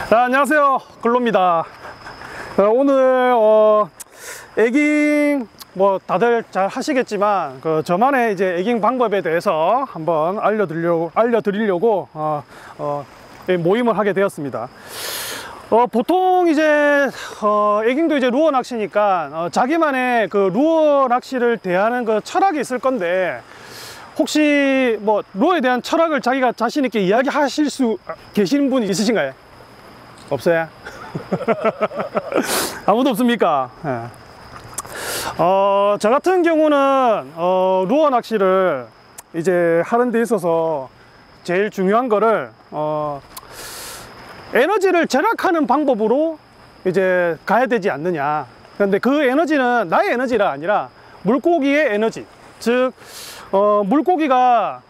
안녕하세요, 글로입니다. 오늘 에깅 뭐 다들 잘 하시겠지만 저만의 이제 에깅 방법에 대해서 한번 알려드리려고 모임을 하게 되었습니다. 보통 이제 에깅도 이제 루어 낚시니까 자기만의 그 루어 낚시를 대하는 그 철학이 있을 건데, 혹시 뭐 루어에 대한 철학을 자기가 자신 있게 이야기하실 수 계시는 분이 있으신가요? 없어요? 아무도 없습니까? 네. 저 같은 경우는 루어 낚시를 이제 하는 데 있어서 제일 중요한 거를 에너지를 절약하는 방법으로 이제 가야 되지 않느냐. 그런데 그 에너지는 나의 에너지가 아니라 물고기의 에너지, 즉 물고기가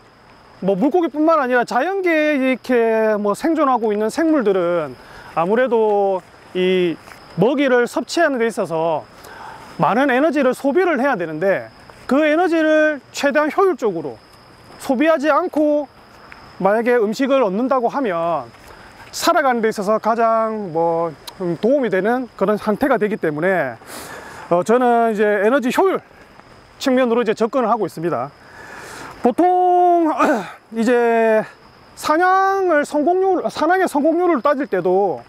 뭐 물고기뿐만 아니라 자연계에 이렇게 뭐 생존하고 있는 생물들은 아무래도 이 먹이를 섭취하는 데 있어서 많은 에너지를 소비를 해야 되는데, 그 에너지를 최대한 효율적으로 소비하지 않고 만약에 음식을 얻는다고 하면 살아가는 데 있어서 가장 뭐 도움이 되는 그런 상태가 되기 때문에 저는 이제 에너지 효율 측면으로 이제 접근을 하고 있습니다. 보통 이제 사냥의 성공률을 따질 때도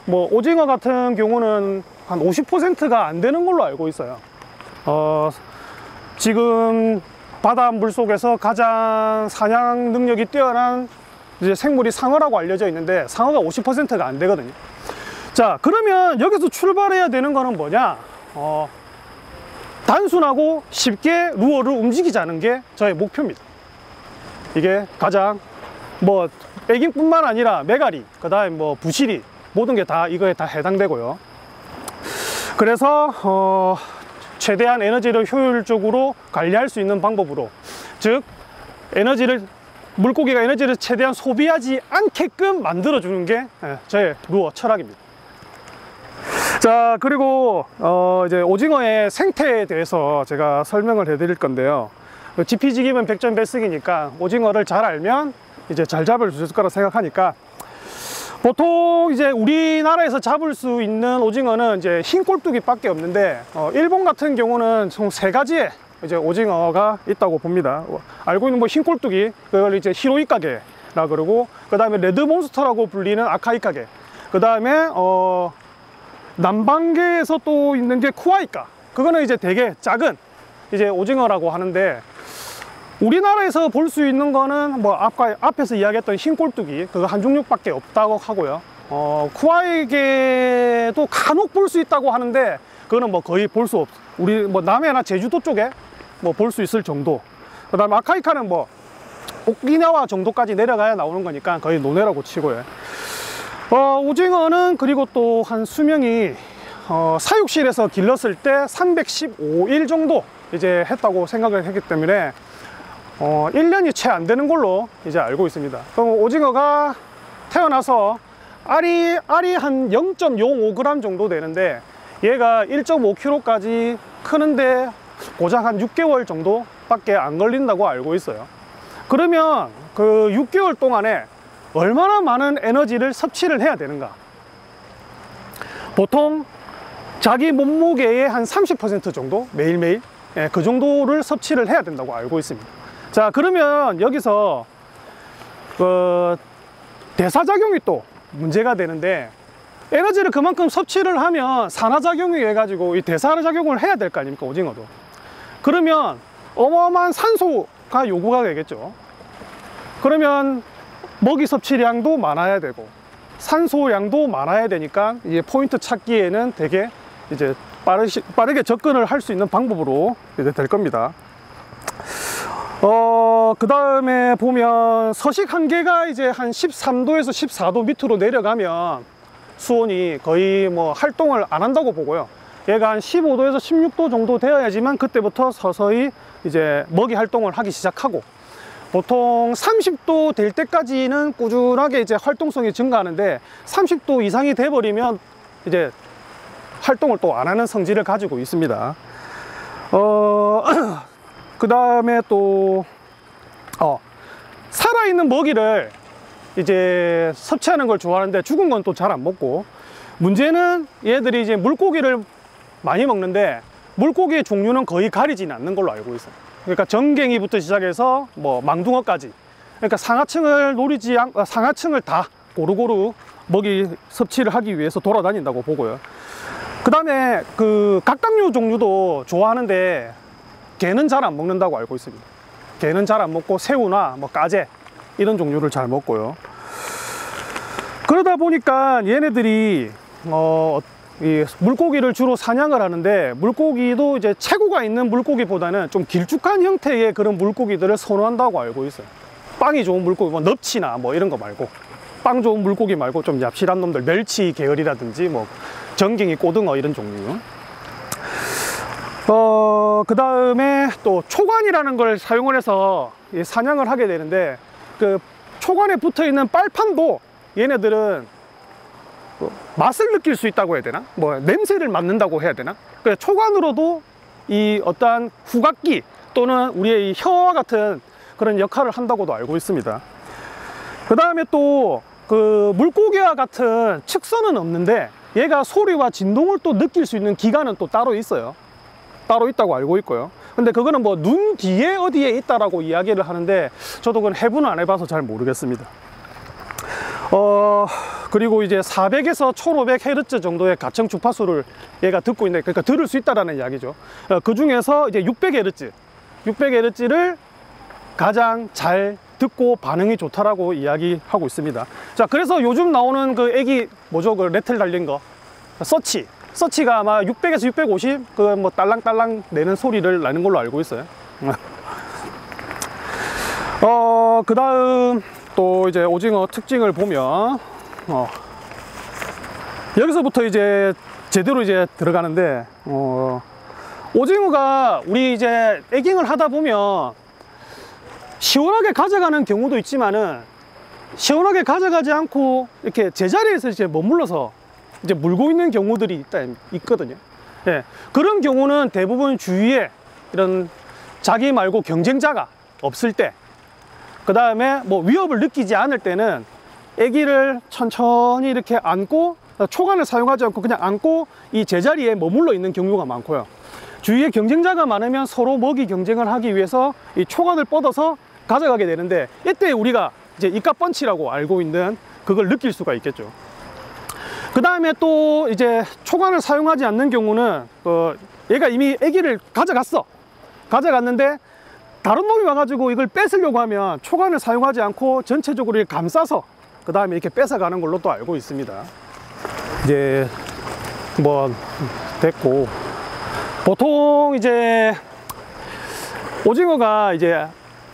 뭐 오징어 같은 경우는 한 50%가 안 되는 걸로 알고 있어요. 지금 바닷물 속에서 가장 사냥 능력이 뛰어난 이제 생물이 상어라고 알려져 있는데, 상어가 50%가 안 되거든요. 자, 그러면 여기서 출발해야 되는 거는 뭐냐? 단순하고 쉽게 루어를 움직이자는 게 저의 목표입니다. 이게 가장 뭐 에깅뿐만 아니라 메가리, 그 다음에 뭐 부시리, 모든 게 다 이거에 다 해당되고요. 그래서 최대한 에너지를 효율적으로 관리할 수 있는 방법으로, 즉 물고기가 에너지를 최대한 소비하지 않게끔 만들어주는 게 저의 루어 철학입니다. 자, 그리고 이제 오징어의 생태에 대해서 제가 설명을 해드릴 건데요. 지피지기면 백전백승이니까 오징어를 잘 알면 이제 잘 잡을 수 있을 거라 생각하니까, 보통 이제 우리나라에서 잡을 수 있는 오징어는 이제 흰 꼴뚜기 밖에 없는데, 일본 같은 경우는 총 3가지의 이제 오징어가 있다고 봅니다. 알고 있는 뭐 흰 꼴뚜기, 그걸 이제 히로이카게라 그러고, 그 다음에 레드몬스터라고 불리는 아카이카게, 그 다음에 남방계에서 또 있는 게 쿠아이카, 그거는 이제 되게 작은 이제 오징어라고 하는데, 우리나라에서 볼 수 있는 거는 뭐 앞에서 이야기했던 흰 꼴뚜기, 그거 한 종류밖에 없다고 하고요. 쿠아이게도 간혹 볼 수 있다고 하는데, 그거는 뭐 거의 볼 수 우리 뭐 남해나 제주도 쪽에 뭐 볼 수 있을 정도. 그 다음에 아카이카는 뭐 오키나와 정도까지 내려가야 나오는 거니까 거의 논해라고 치고요. 오징어는 그리고 또 한 수명이 사육실에서 길렀을 때 315일 정도 이제 했다고 생각을 했기 때문에 1년이 채 안 되는 걸로 이제 알고 있습니다. 그럼 오징어가 태어나서 알이 한 0.05g 정도 되는데, 얘가 1.5kg까지 크는데 고작 한 6개월 정도 밖에 안 걸린다고 알고 있어요. 그러면 그 6개월 동안에 얼마나 많은 에너지를 섭취를 해야 되는가? 보통 자기 몸무게의 한 30% 정도 매일매일, 그 정도를 섭취를 해야 된다고 알고 있습니다. 자, 그러면 여기서 대사작용이 또 문제가 되는데, 에너지를 그만큼 섭취를 하면 산화작용이 해가지고 이 대사작용을 해야 될 거 아닙니까, 오징어도. 그러면 어마어마한 산소가 요구가 되겠죠. 그러면 먹이 섭취량도 많아야 되고 산소량도 많아야 되니까, 이게 포인트 찾기에는 되게 이제 빠르게 접근을 할 수 있는 방법으로 이제 될 겁니다. 그 다음에 보면 서식 한계가 이제 한 13도에서 14도 밑으로 내려가면 수온이 거의 뭐 활동을 안 한다고 보고요. 얘가 한 15도에서 16도 정도 되어야지만 그때부터 서서히 이제 먹이 활동을 하기 시작하고, 보통 30도 될 때까지는 꾸준하게 이제 활동성이 증가하는데, 30도 이상이 돼버리면 이제 활동을 또 안 하는 성질을 가지고 있습니다. 그 다음에 또 살아있는 먹이를 이제 섭취하는 걸 좋아하는데 죽은 건 또 잘 안 먹고, 문제는 얘들이 이제 물고기를 많이 먹는데 물고기의 종류는 거의 가리지는 않는 걸로 알고 있어요. 그러니까 정갱이부터 시작해서 뭐 망둥어까지, 그러니까 상하층을 다 고루고루 먹이 섭취를 하기 위해서 돌아다닌다고 보고요. 그 다음에 그 각각류 종류도 좋아하는데 개는 잘 안 먹는다고 알고 있습니다. 개는 잘 안 먹고 새우나 뭐 까제 이런 종류를 잘 먹고요. 그러다 보니까 얘네들이 이 물고기를 주로 사냥을 하는데, 물고기도 이제 체구가 있는 물고기보다는 좀 길쭉한 형태의 그런 물고기들을 선호한다고 알고 있어요. 빵이 좋은 물고기, 뭐 넙치나 뭐 이런 거 말고, 빵 좋은 물고기 말고 좀 얍실한 놈들, 멸치 계열이라든지 뭐 정갱이, 고등어 이런 종류. 그 다음에 또 초관이라는 걸 사용을 해서 사냥을 하게 되는데, 그 초관에 붙어 있는 빨판도 얘네들은 맛을 느낄 수 있다고 해야 되나? 뭐 냄새를 맡는다고 해야 되나? 그래서 초관으로도 이 어떠한 후각기 또는 우리의 이 혀와 같은 그런 역할을 한다고도 알고 있습니다. 그 다음에 또 그 물고기와 같은 측선은 없는데 얘가 소리와 진동을 또 느낄 수 있는 기관은 또 따로 있어요. 따로 있다고 알고 있고요. 근데 그거는 뭐 눈 뒤에 어디에 있다라고 이야기를 하는데 저도 그건 해부는 안 해봐서 잘 모르겠습니다. 그리고 이제 400에서 1500Hz 정도의 가청 주파수를 얘가 듣고 있는데, 그러니까 들을 수 있다라는 이야기죠. 그 중에서 이제 600Hz를 가장 잘 듣고 반응이 좋다라고 이야기하고 있습니다. 자, 그래서 요즘 나오는 그 애기 뭐죠? 그 레틀 달린 거, 서치가 아마 600에서 650 그 뭐 딸랑딸랑 내는 소리를 내는 걸로 알고 있어요. 그 다음 또 이제 오징어 특징을 보면 여기서부터 이제 제대로 이제 들어가는데, 오징어가 우리 이제 에깅을 하다 보면 시원하게 가져가는 경우도 있지만은 시원하게 가져가지 않고 이렇게 제자리에서 이제 머물러서 이제 물고 있는 경우들이 있거든요. 예, 그런 경우는 대부분 주위에 이런 자기 말고 경쟁자가 없을 때, 그 다음에 뭐 위협을 느끼지 않을 때는 애기를 천천히 이렇게 안고, 초관을 사용하지 않고 그냥 안고 이 제자리에 머물러 있는 경우가 많고요. 주위에 경쟁자가 많으면 서로 먹이 경쟁을 하기 위해서 이 초관을 뻗어서 가져가게 되는데, 이때 우리가 이제 이까펀치라고 알고 있는 그걸 느낄 수가 있겠죠. 그 다음에 또 이제 초관을 사용하지 않는 경우는 얘가 이미 애기를 가져갔는데 다른 놈이 와가지고 이걸 뺏으려고 하면 초관을 사용하지 않고 전체적으로 감싸서 그 다음에 이렇게 뺏어가는 걸로 또 알고 있습니다. 이제 뭐 됐고, 보통 이제 오징어가 이제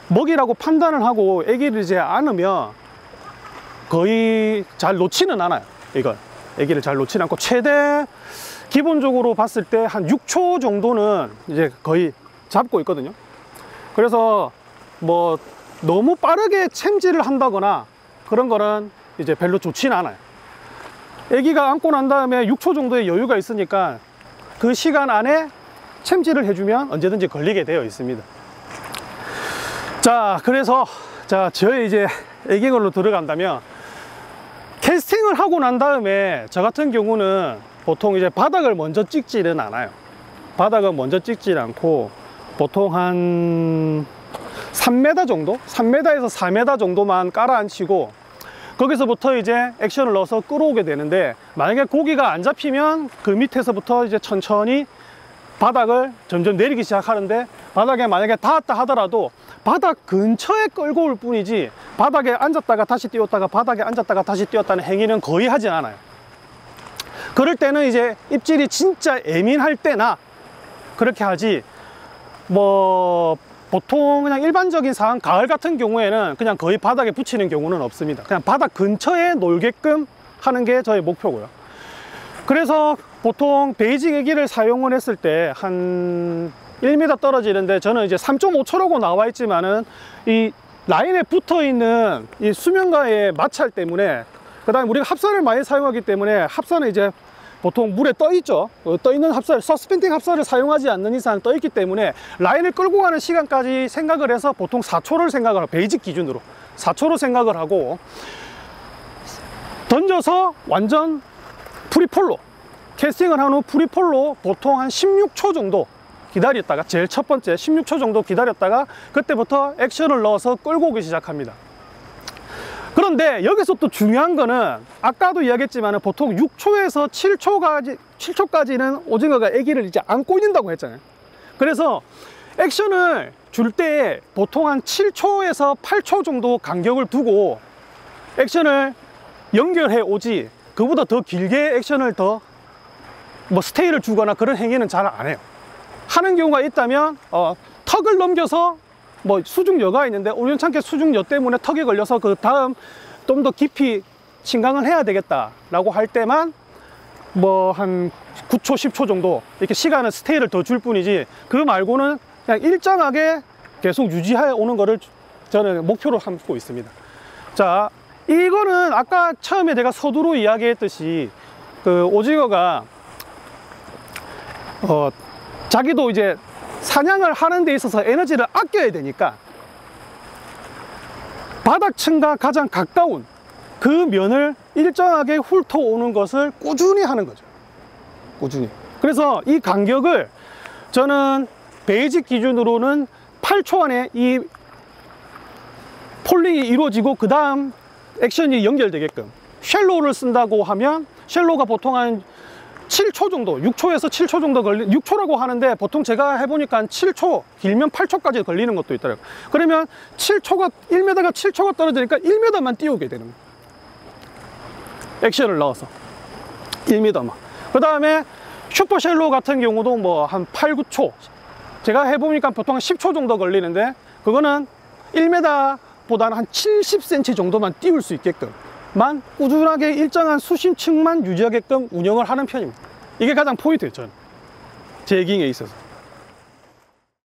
먹이라고 판단을 하고 애기를 이제 안으면 거의 잘 놓지는 않아요. 이걸 애기를 잘 놓지는 않고 최대 기본적으로 봤을 때 한 6초 정도는 이제 거의 잡고 있거든요. 그래서 뭐 너무 빠르게 챔질을 한다거나 그런 거는 이제 별로 좋지는 않아요. 애기가 안고 난 다음에 6초 정도의 여유가 있으니까 그 시간 안에 챔질을 해주면 언제든지 걸리게 되어 있습니다. 자, 그래서 저의 이제 애기걸로 들어간다면, 캐스팅을 하고 난 다음에 저 같은 경우는 보통 이제 바닥을 먼저 찍지는 않아요. 바닥을 먼저 찍지 않고 보통 한 3m 정도? 3m에서 4m 정도만 깔아앉히고 거기서부터 이제 액션을 넣어서 끌어오게 되는데, 만약에 고기가 안 잡히면 그 밑에서부터 이제 천천히 바닥을 점점 내리기 시작하는데, 바닥에 만약에 닿았다 하더라도 바닥 근처에 끌고 올 뿐이지 바닥에 앉았다가 다시 띄웠다가 바닥에 앉았다가 다시 띄웠다는 행위는 거의 하진 않아요. 그럴 때는 이제 입질이 진짜 예민할 때나 그렇게 하지, 뭐 보통 그냥 일반적인 상황, 가을 같은 경우에는 그냥 거의 바닥에 붙이는 경우는 없습니다. 그냥 바닥 근처에 놀게끔 하는 게 저의 목표고요. 그래서 보통 베이직 애기를 사용을 했을 때 한 1m 떨어지는데, 저는 이제 3.5초라고 나와 있지만은 이 라인에 붙어 있는 이 수면과의 마찰 때문에, 그 다음에 우리가 합선을 많이 사용하기 때문에 합선은 이제 보통 물에 떠 있죠. 떠 있는 합선, 서스펜딩 합선을 사용하지 않는 이상 떠 있기 때문에 라인을 끌고 가는 시간까지 생각을 해서 보통 4초를 생각을 하고, 베이직 기준으로 4초로 생각을 하고, 던져서 완전 프리폴로 캐스팅을 한 후 프리폴로 보통 한 16초 정도 기다렸다가, 제일 첫 번째 16초 정도 기다렸다가 그때부터 액션을 넣어서 끌고 오기 시작합니다. 그런데 여기서 또 중요한 거는 아까도 이야기했지만 보통 6초에서 7초까지는 오징어가 애기를 이제 안고 있는다고 했잖아요. 그래서 액션을 줄 때 보통 한 7초에서 8초 정도 간격을 두고 액션을 연결해 오지, 그보다 더 길게 액션을 더 스테이를 주거나 그런 행위는 잘 안 해요. 하는 경우가 있다면 턱을 넘겨서 수중여가 있는데 우연찮게 수중여 때문에 턱에 걸려서 그 다음 좀 더 깊이 침강을 해야 되겠다 라고 할 때만 한 9초 10초 정도 이렇게 시간을 스테이를 더 줄 뿐이지, 그 말고는 그냥 일정하게 계속 유지해 오는 거를 저는 목표로 삼고 있습니다. 자, 이거는 아까 처음에 내가 서두로 이야기했듯이 그 오징어가 자기도 이제 사냥을 하는 데 있어서 에너지를 아껴야 되니까 바닥층과 가장 가까운 그 면을 일정하게 훑어오는 것을 꾸준히 하는 거죠. 꾸준히. 그래서 이 간격을 저는 베이직 기준으로는 8초 안에 이 폴링이 이루어지고 그 다음 액션이 연결되게끔 쉘로우를 쓴다고 하면 쉘로우가 보통 한 7초 정도, 6초에서 7초 정도 6초라고 하는데 보통 제가 해보니까 한 7초, 길면 8초까지 걸리는 것도 있더라고요. 그러면 1m가 7초가 떨어지니까 1m만 띄우게 되는 거예요. 액션을 넣어서 1m만. 그 다음에 슈퍼 쉘로우 같은 경우도 한 8, 9초, 제가 해보니까 보통 한 10초 정도 걸리는데 그거는 1m보다는 한 70cm 정도만 띄울 수 있게끔 꾸준하게 일정한 수심층만 유지하게끔 운영을 하는 편입니다. 이게 가장 포인트예요, 저는. 제 기능에 있어서.